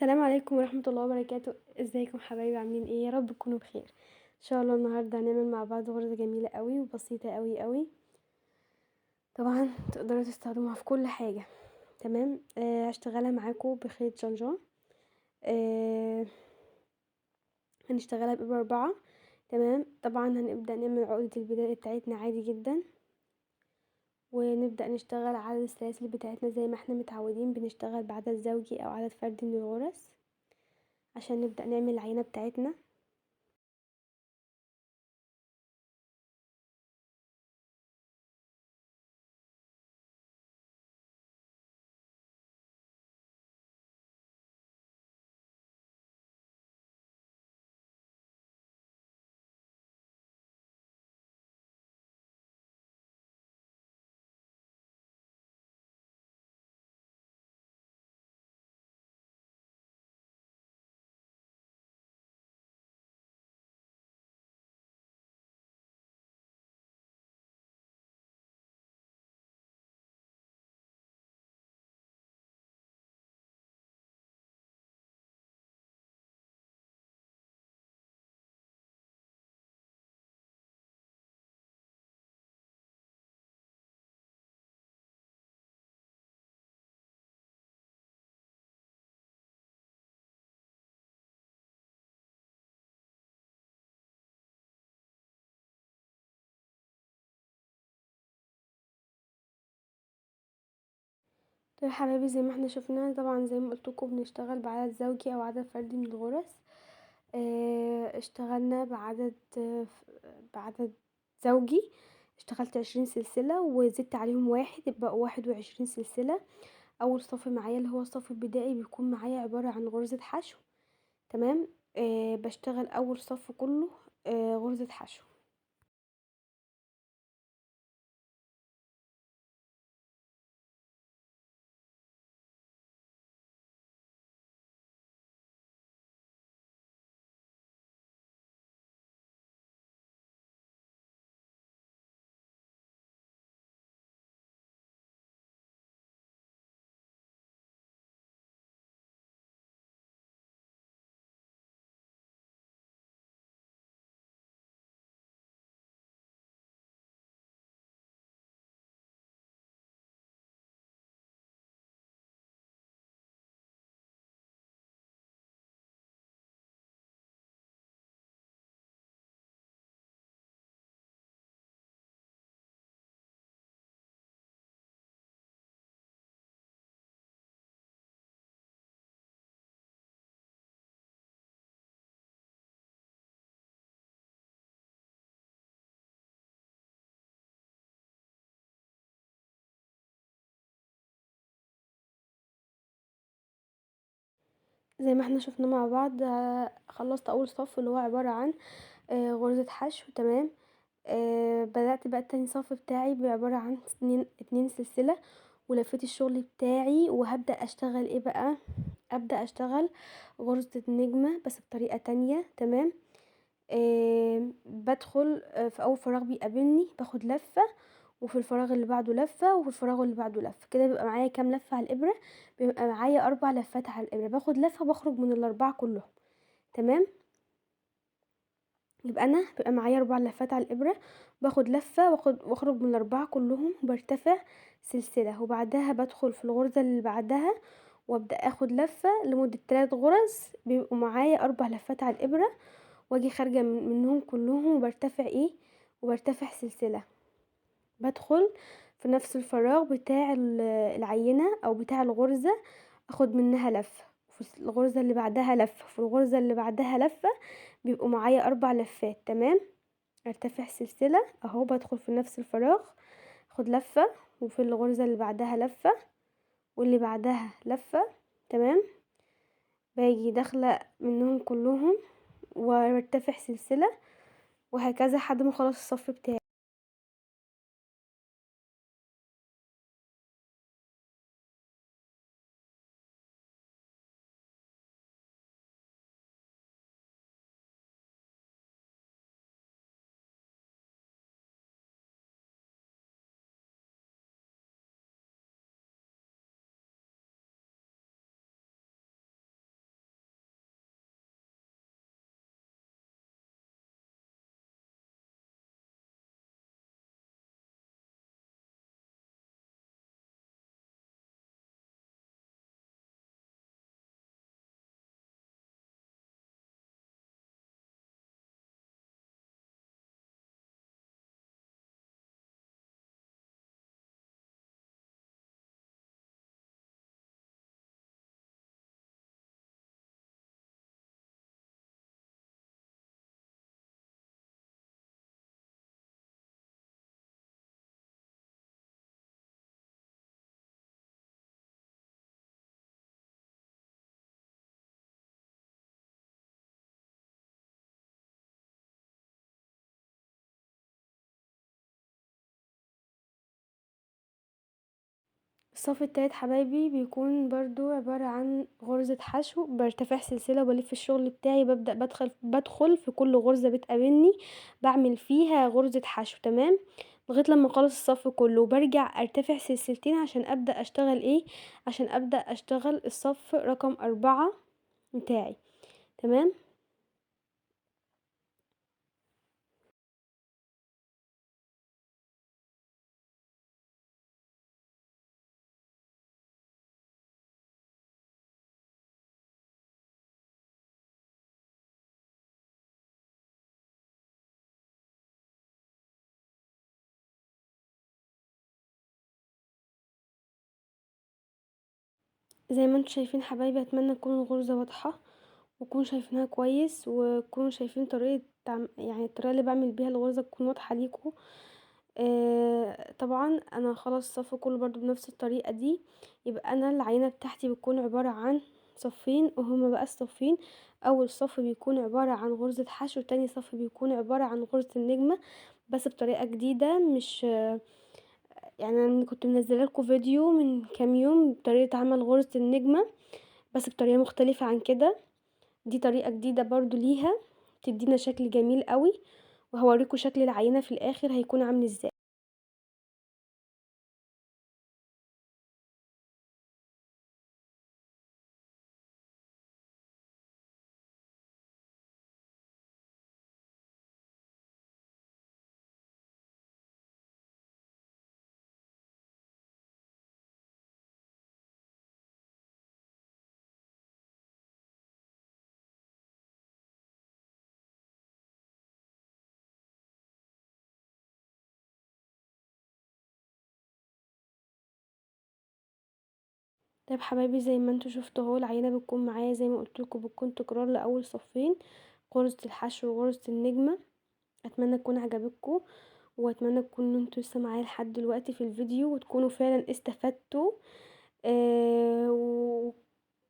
السلام عليكم ورحمة الله وبركاته. ازيكم حبايبي؟ عاملين ايه؟ يا رب تكونوا بخير ان شاء الله. النهارده هنعمل مع بعض غرزة جميلة قوي وبسيطة قوي قوي. طبعا تقدروا تستخدموها في كل حاجة. تمام. هشتغلها معاكم بخيط جنجان. آه هنشتغلها بإبرة 4. تمام. طبعا هنبدأ نعمل عقدة البداية بتاعتنا عادي جدا، ونبدأ نشتغل عدد السلاسل بتاعتنا زي ما احنا متعودين بنشتغل بعدد زوجي او عدد فردي من الغرز عشان نبدأ نعمل العينة بتاعتنا. طيب يا حبايبي، زي ما احنا شفنا طبعا زي ما قلتلكوا بنشتغل بعدد زوجي او عدد فردي من الغرز. اشتغلنا بعدد زوجي. اشتغلت 20 سلسلة وزدت عليهم واحد، بقوا 21 سلسلة. اول صف معايا اللي هو الصف البدائي بيكون معايا عبارة عن غرزة حشو. تمام. بشتغل اول صف كله غرزة حشو. زي ما احنا شفنا مع بعض، خلصت اول صف اللي هو عبارة عن غرزة حشو. تمام. بدأت بقى التاني صف بتاعي بعبارة عن اتنين سلسلة، ولفيت الشغل بتاعي وهبدأ اشتغل ايه بقى. ابدأ اشتغل غرزة النجمة بس بطريقة تانية. تمام. بدخل في اول فراغ بيقابلني باخد لفة، وفي الفراغ اللي بعده لفة، وفي الفراغ اللي بعده لفة. كده بيبقى معايا كام لفة على الابرة؟ بيبقى معايا 4 لفات على الابرة. باخد لفة بخرج من الاربعة كلهم. تمام. يبقى انا بيبقى معايا 4 لفات على الابرة، باخد لفة واخرج من الاربعة كلهم، برتفع سلسلة، وبعدها بدخل في الغرزة اللي بعدها وابدأ اخد لفة لمدة 3 غرز. بيبقوا معايا 4 لفات على الابرة، واجي خارجة منهم كلهم وبرتفع وبرتفع سلسلة. بدخل في نفس الفراغ بتاع العينة او بتاع الغرزة، اخد منها لفة، في الغرزة اللي بعدها لفة، في الغرزة اللي بعدها لفة. بيبقوا معايا 4 لفات. تمام. ارتفع سلسلة اهو، بدخل في نفس الفراغ، اخد لفة، وفي الغرزة اللي بعدها لفة، واللي بعدها لفة. تمام. باجي داخلة منهم كلهم وارتفع سلسلة، وهكذا لحد ما اخلص الصف بتاعي. الصف التالت حبايبي بيكون برضو عبارة عن غرزة حشو، برتفع سلسلة وبلف الشغل بتاعي، ببدأ بدخل في كل غرزة بتقابلني بعمل فيها غرزة حشو، تمام، لغاية لما اخلص الصف كله، وبرجع ارتفع سلسلتين عشان ابدأ اشتغل ايه، عشان ابدأ اشتغل الصف رقم 4 بتاعي، تمام. زي ما انتم شايفين حبايبي، اتمنى تكون الغرزة واضحة وتكونوا شايفينها كويس، وتكونوا شايفين طريقة يعني الطريقة اللي بعمل بيها الغرزة تكون واضحة ليكم. طبعا انا خلاص الصف كله برضو بنفس الطريقة دي، يبقى انا العينة بتاعتي بتكون عبارة عن صفين، وهما بقى الصفين، اول صف بيكون عبارة عن غرزة حشو، تاني صف بيكون عبارة عن غرزة النجمة، بس بطريقة جديدة، مش يعني انا كنت منزله لكم فيديو من كام يوم بطريقة عمل غرزة النجمة، بس بطريقة مختلفة عن كده، دي طريقة جديدة برضو ليها، تدينا شكل جميل قوي، وهوريكم شكل العينة في الاخر هيكون عامل ازاي. طيب حبايبي، زي ما انتوا شفتوا اهو العينة بتكون معايا زي ما قلتلكوا، بتكون تكرار لاول صفين، غرزة الحشو وغرزة النجمة. اتمنى تكون عجبتكم، واتمنى تكونوا انتوا لسه معايا لحد دلوقتي في الفيديو، وتكونوا فعلا استفدتوا،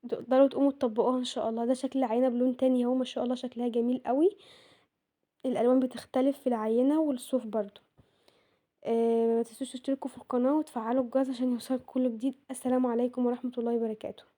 وتقدروا تقوموا تطبقوها ان شاء الله. ده شكل العينة بلون تاني اهو، ما شاء الله شكلها جميل قوي، الالوان بتختلف في العينة والصوف برضو. ما تنسوش تشتركوا في القناة وتفعلوا الجرس عشان يوصلكوا كل جديد. السلام عليكم ورحمة الله وبركاته.